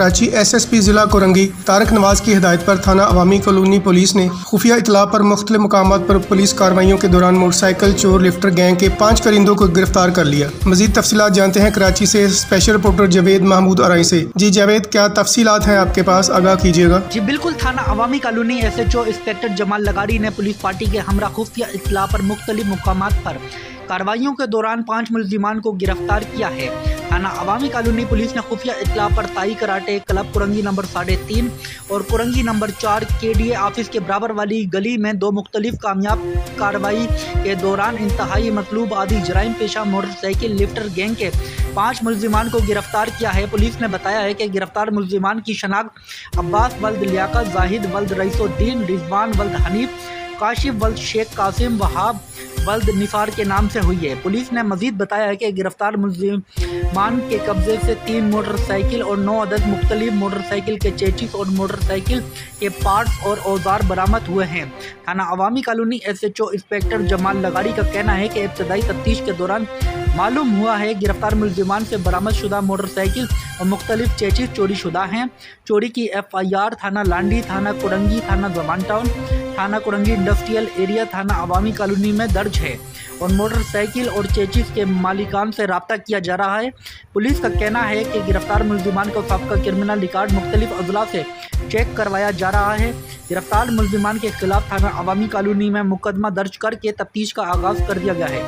Karachi SSP ज़िला कोरंगी तारक नवाज की हिदायत पर थाना अवामी कॉलोनी पुलिस ने खुफिया इतला पर मुख्तलिफ मकामात पर पुलिस कार्रवाइयों के दौरान मोटरसाइकिल चोर लिफ्टर गैंग के 5 करिंदों को गिरफ्तार कर लिया। मजीद तफसीलात जानते हैं कराची से स्पेशल रिपोर्टर जावेद महमूद आरई से। जी जावेद, क्या तफसीलात हैं आपके पास, आगाह कीजिएगा। जी बिल्कुल, थाना अवामी कॉलोनी SHO इंस्पेक्टर जमाल लगारी ने पुलिस पार्टी के हमरा खुफिया इतला पर मुख्तलिफ मकामात पर कार्रवाइयों के दौरान 5 मुलजिमान को गिरफ्तार किया है। थाना अवामी कॉलोनी पुलिस ने खुफिया इतला पर ताई कराटे क्लब कुरंगी नंबर 3.5 और कुरंगी नंबर 4 KDA ऑफिस के बराबर वाली गली में 2 मुख्तलिफ कामयाब कार्रवाई के दौरान इंतहाई मतलूब आदि जराइम पेशा मोटरसाइकिल लिफ्टर गैंग के 5 मुलजिमान को गिरफ्तार किया है। पुलिस ने बताया है कि गिरफ्तार मुलजिमान की शनाख्त अब्बास वल्द लियाकत, जाहिद वल्द रईसुद्दीन, रिजवान वल्द हनीफ, काशिफ वल्द शेख कासिम, वहाब वल्द निसार के नाम से हुई है। पुलिस ने मजीद बताया है कि गिरफ्तार मुलजिमान के कब्जे से 3 मोटरसाइकिल और 9 अदद मुख्तलिफ मोटरसाइकिल के चेचिस और मोटरसाइकिल के पार्ट्स और औजार बरामद हुए हैं। थाना अवामी कॉलोनी SHO इंस्पेक्टर जमाल लगारी का कहना है कि इब्तदाई तफ्तीश के दौरान मालूम हुआ है गिरफ्तार मुलजिमान से बरामद शुदा मोटरसाइकिल और मुख्तलिफ चेचिस चोरी शुदा हैं। चोरी की FIR थाना लांडी, थाना कुरंगी, थाना जमान टाउन, थाना कुरंगी इंडस्ट्रियल एरिया, थाना अवामी कॉलोनी में दर्ज है और मोटरसाइकिल और चेचिस के मालिकान से रब्ता किया जा रहा है। पुलिस का कहना है कि गिरफ्तार मुलजिमान का सबका क्रिमिनल रिकॉर्ड मुख्तलिफ अजला से चेक करवाया जा रहा है। गिरफ्तार मुलजिमान के खिलाफ थाना अवामी कॉलोनी में मुकदमा दर्ज करके तफ्तीश का आगाज़ कर दिया गया है।